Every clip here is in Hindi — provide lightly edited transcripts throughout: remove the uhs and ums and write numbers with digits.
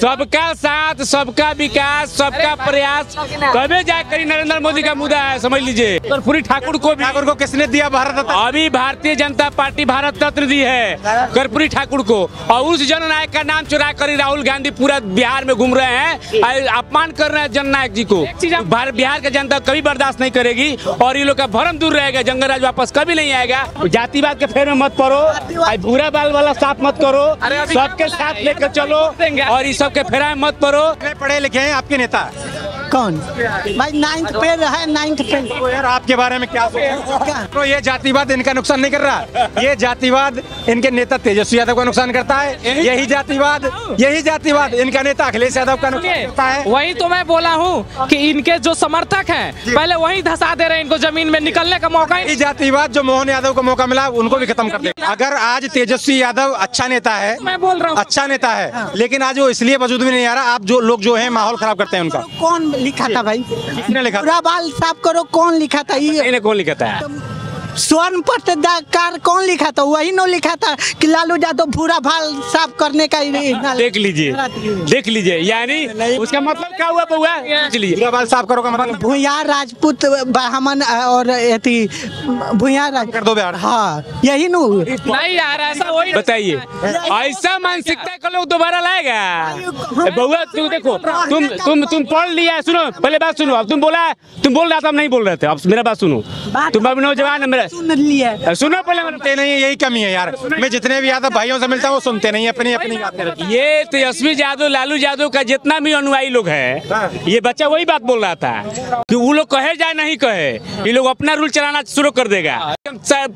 सबका साथ, सबका विकास, सबका प्रयास तबे जाकर नरेंद्र मोदी का मुद्दा है, समझ लीजिए। कर्पूरी ठाकुर को किसने दिया भारत रत्न? अभी भारतीय जनता पार्टी भारत रत्न दी है कर्पूरी ठाकुर को, और उस जननायक का नाम चुरा कर राहुल गांधी पूरा बिहार में घूम रहे हैं, अपमान कर रहे हैं जननायक जी को। बिहार का जनता कभी बर्दाश्त नहीं करेगी और ये लोग का भरम दूर रहेगा, जंगल राज वापस कभी नहीं आएगा। जातिवाद के फेर में मत पड़ो, भूरा बाल वाला साथ मत करो, सबके साथ लेकर चलो और इस सब के फेरा में मत पड़ो। पढ़े लिखे हैं आपके नेता कौन भाई? 9th फेल है, 9th फेल। तो यार आपके बारे में क्या तो ये जातिवाद इनका नुकसान नहीं कर रहा? ये जातिवाद इनके नेता तेजस्वी यादव का नुकसान करता है, यही जातिवाद इनका नेता अखिलेश यादव का नुकसान करता है। वही तो मैं बोला हूँ कि इनके जो समर्थक हैं पहले वही धंसा दे रहे हैं, इनको जमीन में निकलने का मौका ही। जातिवाद जो मोहन यादव को मौका मिला उनको भी खत्म कर दे। अगर आज तेजस्वी यादव अच्छा नेता है, मैं बोल रहा हूँ अच्छा नेता है, लेकिन आज वो इसलिए वजूद में नहीं आ रहा, आप जो लोग जो है माहौल खराब करते हैं उनका। कौन लिखा था भाई? किसने लिखा? पूरा बाल साफ करो, कौन लिखा था? ये कौन लिखा था? स्वर्ण पट्टेदार कौन लिखा था? वही नो लिखा था कि लालू यादव भूरा बाल साफ करने का। देख लीजिए यानी उसका मतलब क्या हुआ बउआ? भूरा बाल साफ करो का मतलब भूयार राजपूत ब्राह्मण और भूयार कर दो बिहार। हाँ यही नो नहीं यार, ऐसा वही बताइए, ऐसा मानसिकता का लोग दोबारा लाएगा बउआ? तुम देखो, तुम पढ़ लिया। सुनो पहले बात सुनो, अब तुम बोल रहा था, हम नहीं बोल रहे थे। अब मेरा बात सुनो, तुम अब नौजवान है, मेरा सुनो पहले। सुनते नहीं है, यही कमी है यार। मैं जितने भी यादव भाइयों से मिलता हूँ वो सुनते नहीं, अपनी बात। ये तेजस्वी यादव, लालू यादव का जितना भी अनुयायी लोग है, ये बच्चा वही बात बोल रहा था कि वो लोग कहे जाए नहीं कहे, ये लोग अपना रूल चलाना शुरू कर देगा।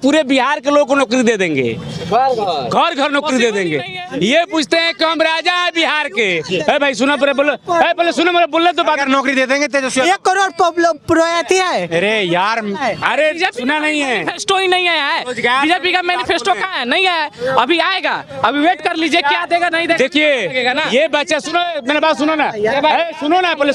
पूरे बिहार के लोगों को नौकरी दे देंगे, घर नौकरी दे देंगे। ये पूछते हैं कि हम राजा है बिहार के। भाई सुनो पहले सुनो, मेरे बोले तो बात। नौकरी दे देंगे तेजस्वी। 1 करोड़ प्रयाती है। अरे यार, अरे सुना नहीं है, मैनिफेस्टो ही नहीं है। बीजेपी का मैनिफेस्टो कहाँ है? नहीं है, अभी आएगा, अभी वेट कर लीजिए क्या देगा नहीं देगा। देखिए ये बच्चा, सुनो मेरी बात सुनो ना, सुनो ना पहले,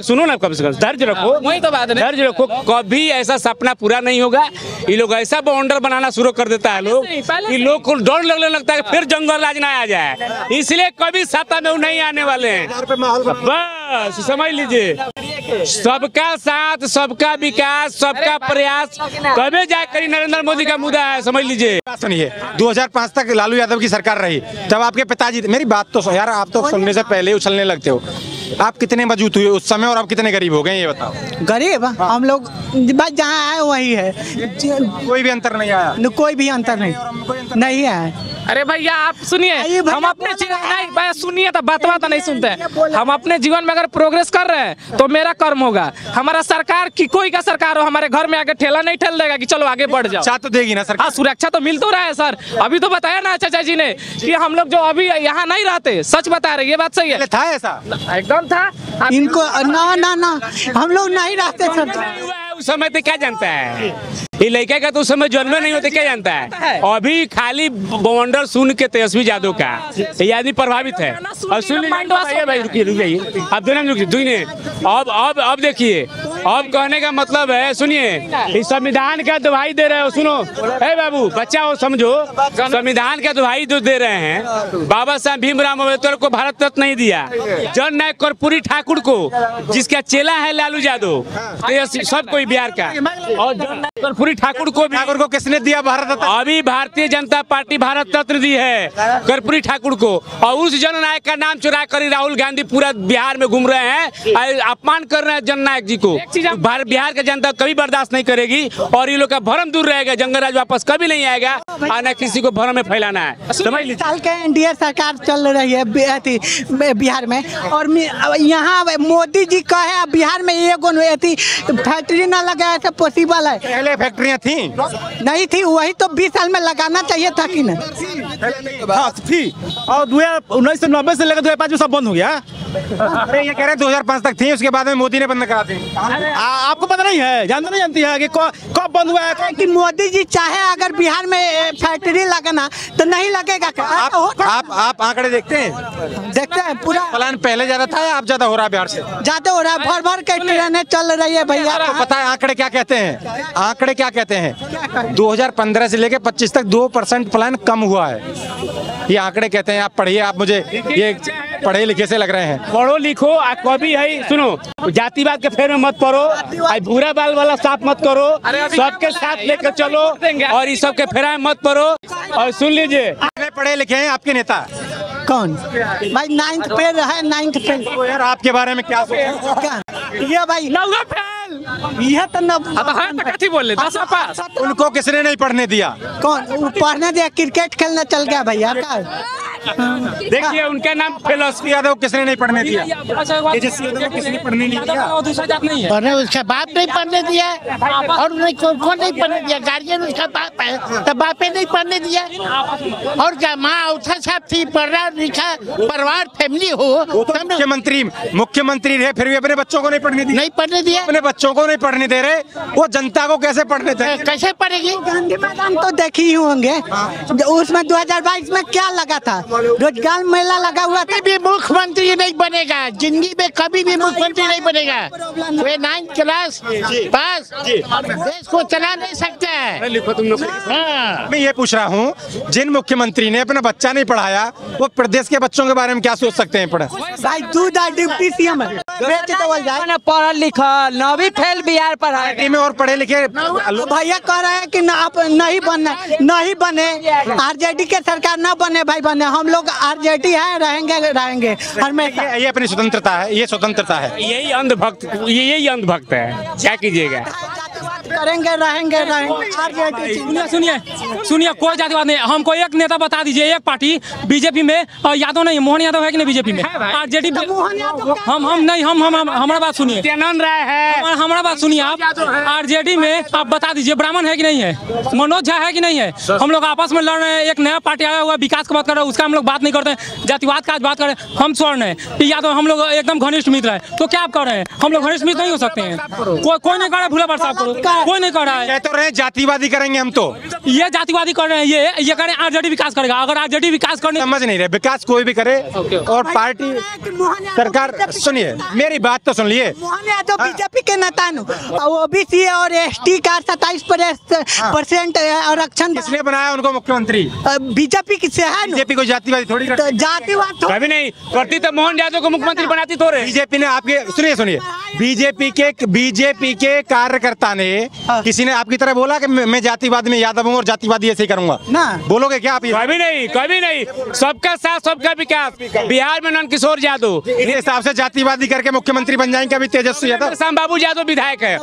सुनो ना, कम से कम धैर्य रखो। वही तो बात है, धैर्य रखो, कभी ऐसा सपना पूरा नहीं होगा। ये लोग ऐसा बाउंडर बनाना शुरू कर देता है लोग, ये लोग को डर लगने लगता है फिर जंगल राज ना आ जाए, इसलिए कभी सत्ता में नहीं आने वाले हैं। बस समझ लीजिए, सबका साथ, सबका विकास, सबका प्रयास तबे जाकर नरेंद्र मोदी का मुद्दा है, समझ लीजिए। सुनिए, 2005 तक लालू यादव की सरकार रही, तब आपके पिताजी, मेरी बात तो यार, आप तो सुनने से पहले उछलने लगते हो। आप कितने मजबूत हुए उस समय और आप कितने गरीब हो गए ये बताओ? गरीब हम लोग बस जहाँ आए वही है, कोई भी अंतर नहीं आया? कोई भी अंतर नहीं है। अरे भैया आप सुनिए, हम अपने नहीं सुनिए तो बात नहीं सुनते हैं। हम अपने जीवन में अगर प्रोग्रेस कर रहे हैं तो मेरा कर्म होगा। हमारा सरकार की कोई का सरकार हो, हमारे घर में आके ठेला नहीं ठेल देगा कि चलो आगे बढ़ जाओ। अच्छा तो देगी ना सरकार? सुरक्षा तो मिल तो रहा है सर। अभी तो बताया ना चाचा जी ने कि हम लोग जो अभी यहाँ नहीं रहते, सच बता रहे, ये बात सही है। था ऐसा? एकदम था। इनको ना हम लोग नहीं रहते सर। उस समय तो क्या जानता है ये लड़का का, तो उस समय जन्म नहीं होते, क्या जानता है? अभी खाली बवंडर सुन के तेजस्वी यादव का ये आदमी प्रभावित है। और सुन लीजिए भाई, रुकिए अब अब देखिए, अब कहने का मतलब है, सुनिए, इस संविधान का दुहाई दे रहे हो। सुनो हे बाबू, बच्चा हो, समझो, संविधान का दुहाई जो दे रहे हैं, बाबा साहब भीमराव अम्बेडकर को भारत रत्न नहीं दिया, जननायक कर्पूरी ठाकुर को, जिसका चेला है लालू यादव, सब कोई बिहार का, और जननायक कर्पूरी ठाकुर को किसने दिया भारत रत्न? अभी भारतीय जनता पार्टी भारत रत्न दी है कर्पूरी ठाकुर को, और उस जननायक का नाम चुरा कर राहुल गांधी पूरा बिहार में घूम रहे हैं, अपमान कर रहे हैं जननायक जी को। बिहार का जनता कभी बर्दाश्त नहीं करेगी और ये लोग का भरम दूर रहेगा, जंगल राज वापस कभी नहीं आएगा, आना किसी को भरम में फैलाना है। समझ लीजिए, साल के एनडीए सरकार चल रही है बिहार में, और यहाँ मोदी जी कहे बिहार में एगो फैक्ट्री ना लगाया तो पॉसिबल है। पहले फैक्ट्रियाँ थी नहीं थी, वही तो 20 साल में लगाना चाहिए था कि नहीं? हाँ थी, और 1990 से लेकर 2005 में सब बंद हो गया। अरे ये कह रहे हैं 2005 तक थी, उसके बाद में मोदी ने बंद करा दी। आपको पता नहीं है, नहीं जानती है कि कब बंद हुआ है? कि मोदी जी चाहे अगर बिहार में फैक्ट्री लगाना तो नहीं लगेगा। आप आंकड़े देखते हैं पूरा प्लान पहले ज्यादा था या अब ज्यादा हो रहा है? बिहार से ज्यादा हो रहा है, भर के ट्रेनें चल रही है भैया। आपको पता है आंकड़े क्या कहते हैं? आंकड़े क्या कहते हैं? 2015 से लेकर 25 तक 2% प्लान कम हुआ है। ये आंकड़े कहते हैं। आप पढ़िए, आप मुझे ये पढ़े लिखे से लग रहे हैं। पढ़ो लिखो आ कभी है सुनो, जातिवाद के फेर में मत पड़ो, भूरा बाल वाला साफ मत करो, सबके साथ लेकर चलो और इस सब के फेरा में मत पड़ो। और सुन लीजिए, पढ़े लिखे हैं आपके नेता कौन भाई? 9th फेल है, 9th फेल। तो यार आपके बारे में क्या सोचते? ये भाई ये तो न बोले 10 पास। उनको किसने नहीं पढ़ने दिया? कौन वो पढ़ने दिया? क्रिकेट खेलने चल गया भैया का। देखिए उनका नाम तेजस्वी यादव किसने नहीं पढ़ने दिया? तेजस्वी यादव को किसने पढ़ने नहीं दिया? दूसरा जात नहीं है, पढ़ने उसका बाप नहीं पढ़ने दिया और कौन नहीं पढ़ने दिया? गार्जियन उसका बाप है तो बापे नहीं पढ़ने दिया। और क्या माँ औथा साहब थी, पढ़ा लिखा परिवार फैमिली हो। मुख्यमंत्री रहे फिर भी अपने बच्चों को नहीं पढ़ने दिया। नहीं पढ़ने दिया, अपने बच्चों को नहीं पढ़ने दे रहे, वो जनता को कैसे पढ़ने देंगे? कैसे पढ़ेगी? गांधी मैदान तो देखी ही होंगे, उसमें 2022 में क्या लगा था? रोजगार मेला लगा हुआ था। कभी भी मुख्यमंत्री नहीं बनेगा, जिंदगी में कभी भी मुख्यमंत्री नहीं बनेगा। वे 9th क्लास पास देश को चला नहीं सकता है। मैं ये पूछ रहा हूँ, जिन मुख्यमंत्री ने अपना बच्चा नहीं पढ़ाया, वो प्रदेश के बच्चों के बारे में क्या सोच सकते हैं? पढ़े भाई दूधा डिप्टी सीएम पढ़ा लिखा 9वीं फेल बिहार पढ़ा में और पढ़े लिखे भैया कह रहे हैं कि आप नहीं बने, आरजेडी के सरकार न बने भाई, बने हम लोग आरजेडी है, रहेंगे हमेशा। ये अपनी स्वतंत्रता है, ये स्वतंत्रता है। यही अंधभक्त है, क्या कीजिएगा? करेंगे रहेंगे आरजेडी। सुनिए कोई जातिवाद नहीं। हमको एक नेता बता दीजिए, एक पार्टी बीजेपी में, यादव नहीं, मोहन यादव है कि नहीं बीजेपी में? आरजेडी हम नहीं, हमारा बात सुनिए, राय है, हमारा बात सुनिए। आप आरजेडी में आप बता दीजिए ब्राह्मण है कि नहीं है? मनोज झा है कि नहीं है? हम लोग आपस में लड़ रहे हैं, एक नया पार्टी आया हुआ विकास की बात कर रहे हैं, उसका हम लोग बात नहीं करते हैं, जातिवाद का बात करें। हम स्वर्ण है यादव, हम लोग एकदम घनिष्ठ मित्र है, तो क्या आप कर रहे हैं? हम लोग घनिष्ठ मित्र नहीं हो सकते हैं? कोई नहीं कर रहा, भूला साहब करो, कोई नहीं कर रहा है। तो रहे जातिवादी करेंगे हम, तो ये जातिवादी कर रहे हैं, ये करें आरजेडी विकास करेगा। अगर आरजेडी विकास करने समझ नहीं रहे, विकास कोई भी करे और पार्टी सरकार। सुनिए मेरी बात तो सुन लिए, मोहन यादव बीजेपी के नेता ओबीसी और एसटी का 27% आरक्षण किसने बनाया उनको मुख्यमंत्री? बीजेपी से है। बीजेपी को जातिवादी थोड़ी तो जातिवाद कभी नहीं करती, तो मोहन यादव को मुख्यमंत्री बनाती थोड़े। बीजेपी ने आपके सुनिए बीजेपी के कार्यकर्ता ने किसी ने आपकी तरह बोला कि मैं जातिवाद में यादव हूँ और जातिवादी ऐसे ही करूंगा ना? बोलोगे क्या आप? कभी नहीं। सबका साथ सबका विकास। बिहार में नंद किशोर यादव इस हिसाब से जातिवादी करके मुख्यमंत्री बन जाएंगे अभी तेजस्वी यादव। श्याम बाबू यादव विधायक है,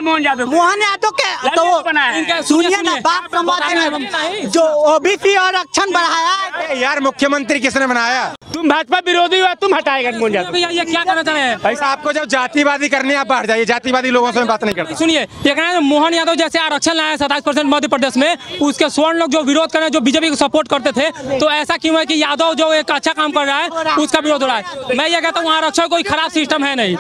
मोहन यादव के तो बनाया। सुनिए ना बात समझ, जो ओबीसी आरक्षण बढ़ाया यार मुख्यमंत्री किसने बनाया? तुम भाजपा विरोधी हो, तुम हटाएगा मोहन यादव। ये क्या करना चाह रहे हैं? ऐसा आपको जब जातिवादी करने आप बाहर जाइए, जातिवादी लोगों से बात नहीं करता। सुनिए, ये कहना है मोहन यादव जैसे आरक्षण लाया 27% मध्य प्रदेश में, उसके स्वर्ण लोग जो विरोध कर रहे हैं, जो बीजेपी को सपोर्ट करते थे, तो ऐसा क्यों है कि यादव जो एक अच्छा काम कर रहा है उसका विरोध हो रहा है? मैं ये कहता हूँ आरक्षण कोई खराब सिस्टम है नहीं,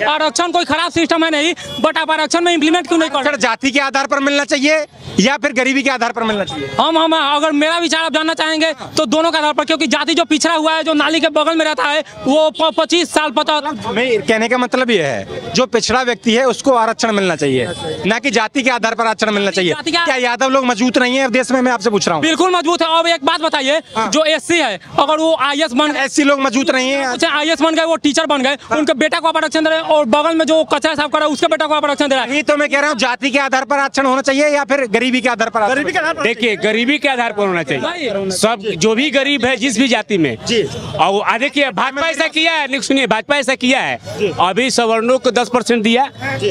आरक्षण कोई खराब सिस्टम है नहीं, बट आप आरक्षण में इम्प्लीमेंट क्यों नहीं कर रहे? जाति के आधार पर मिलना चाहिए या फिर गरीबी के आधार पर मिलना चाहिए? हम अगर मेरा विचार आप जानना चाहेंगे तो दोनों के आधार पर, क्योंकि जाति जो पिछड़ा हुआ है, जो नाली के बगल में रहता है, वो 25 साल पता। मैं कहने का मतलब ये है, जो पिछड़ा व्यक्ति है उसको आरक्षण मिलना चाहिए, ना कि जाति के आधार पर आरक्षण मिलना चाहिए। क्या यादव लोग मजबूत नहीं है देश में? मैं आपसे पूछ रहा हूँ। बिल्कुल मजबूत है। अब एक बात बताइए, जो एससी है अगर वो आईएएस बन गए, एससी लोग मजबूत नहीं है, आईएएस बन गए, वो टीचर बन गए, उनके बेटा को आरक्षण दे रहे हैं, और बगल में जो कचरा साफ कर रहा है उसके बेटा को आरक्षण दे रहा है। ये तो मैं कह रहा हूँ जाति के आधार पर आरक्षण होना चाहिए या फिर गरीबी के आधार पर? देखिए गरीबी के आधार पर होना चाहिए। सब जो भी गरीब है जिस भी जाति में जी। और देखिए भाजपा ऐसा किया है, सुनिए भाजपा ऐसा किया है, अभी सवर्णों को 10% दिया,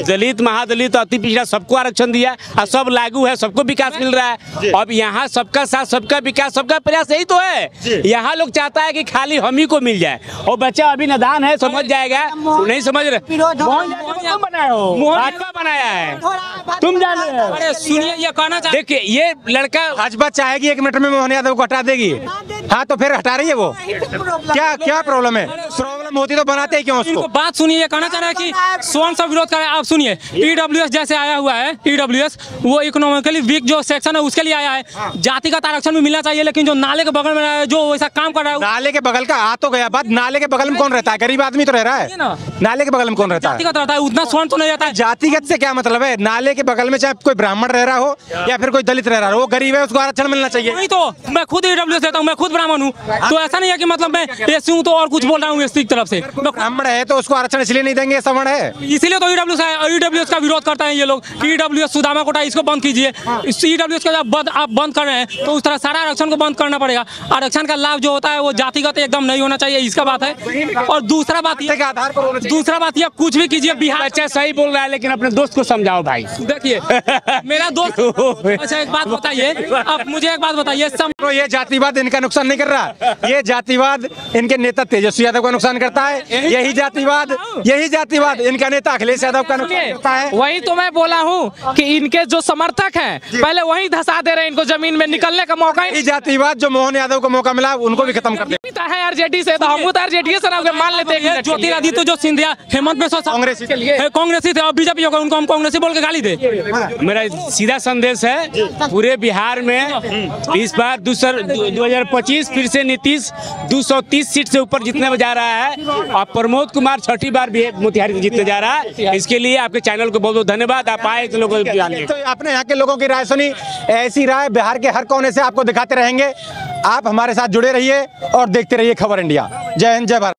दलित महादलित अति पिछड़ा सबको आरक्षण दिया, और सब लागू है, सबको विकास मिल रहा है। अब यहाँ सबका साथ सबका विकास, सबका प्रयास यही तो है। यहाँ लोग चाहता है कि खाली हम ही को मिल जाए, और बच्चा अभी नादान है, समझ जाएगा, नहीं समझ रहे। भाजपा बनाया है, तुम जान रहे हो। अरे सुनिए, ये कहना चाहिए, देखिए ये लड़का भाजपा चाहेगी 1 मिनट में मोहन यादव को हटा देगी। हाँ तो फिर हटा रही है वो, क्या प्रॉब्लम है? प्रॉब्लम मोदी तो बनाते ही क्यों उसको? इनको बात सुनिए, ये कहना चाह रहा है कि स्वर्ण सब विरोध कर रहा है। आप सुनिए, ईडब्ल्यूएस जैसे आया हुआ है, ईडब्ल्यूएस वो इकोनॉमिकली वीक जो सेक्शन है उसके लिए आया है। जातिगत आरक्षण भी मिलना चाहिए, लेकिन जो नाले के बगल में जो ऐसा काम कर रहा है, नाले के बगल का आ तो गया बात, नाले के बगल में कौन रहता है? गरीब आदमी तो रह रहा है। नाले के बगल में कौन रहता है? जातिगत रहता है, उतना स्वर्ण तो नहीं रहता है। जातिगत से क्या मतलब है? नाले के बगल में चाहे कोई ब्राह्मण रह रहा हो या फिर कोई दलित रह रहा हो, वो गरीब है, उसको आरक्षण मिलना चाहिए। नहीं तो मैं खुद ईडब्ल्यूएस रहता हूँ, मैं खुद ब्राह्मण हूँ, तो ऐसा नहीं है कि मतलब मैं एससी हूँ तो और कुछ बोल रहा हूँ एससी की तरफ से। ब्राह्मण है तो उसको आरक्षण इसलिए नहीं देंगे, सवर्ण है इसीलिए तो ईडब्ल्यूएस का विरोध करता है ये लोग कि ईडब्ल्यूएस सुदामा कोटा इसको बंद कीजिए। ईडब्ल्यूएस का जब आप बंद कर रहे हैं तो उस तरह सारा आरक्षण को बंद करना पड़ेगा। आरक्षण का लाभ जो होता है वो जातिगत एकदम नहीं होना चाहिए, इसका बात है। और दूसरा बात ये कुछ भी कीजिए, बिहार बच्चा सही बोल रहा है, लेकिन अपने दोस्त को समझाओ भाई। देखिए मेरा दोस्त, अच्छा एक बात बताइए, आप मुझे एक बात बताइए, ये जातिवाद इनका नुकसान नहीं कर रहा, ये जातिवाद इनके नेता तेजस्वी यादव का नुकसान करता है। यही जातिवाद इनका नेता अखिलेश यादव का नुकसान करता है। वही तो मैं बोला हूँ कि इनके जो समर्थक हैं पहले वही धसा दे रहे हैं, इनको जमीन में निकलने का मौका ही। जातिवाद जो मोहन यादव को मौका मिला उनको भी खत्म कर दिया है आरजेडी से, तो हम तो आरजेडी से मान लेते हैं। ज्योतिरादित्य जो सिंधिया, हेमंत बिस्वा कांग्रेसी थे, अब बीजेपी होगा, उनको हम कांग्रेसी बोल के गाली दे। मेरा सीधा संदेश है पूरे बिहार में इस बार 2025 फिर से नीतीश 230 सीट से ऊपर जीतने जा रहा है, और प्रमोद कुमार छठी बार भी मोतिहारी से जीतने जा रहा है। इसके लिए आपके चैनल को बहुत बहुत धन्यवाद, आप आए तो लोगों को जानिए। तो आपने यहाँ के लोगों की राय सुनी, ऐसी राय बिहार के हर कोने से आपको दिखाते रहेंगे। आप हमारे साथ जुड़े रहिए और देखते रहिए खबर इंडिया। जय हिंद, जय भारत।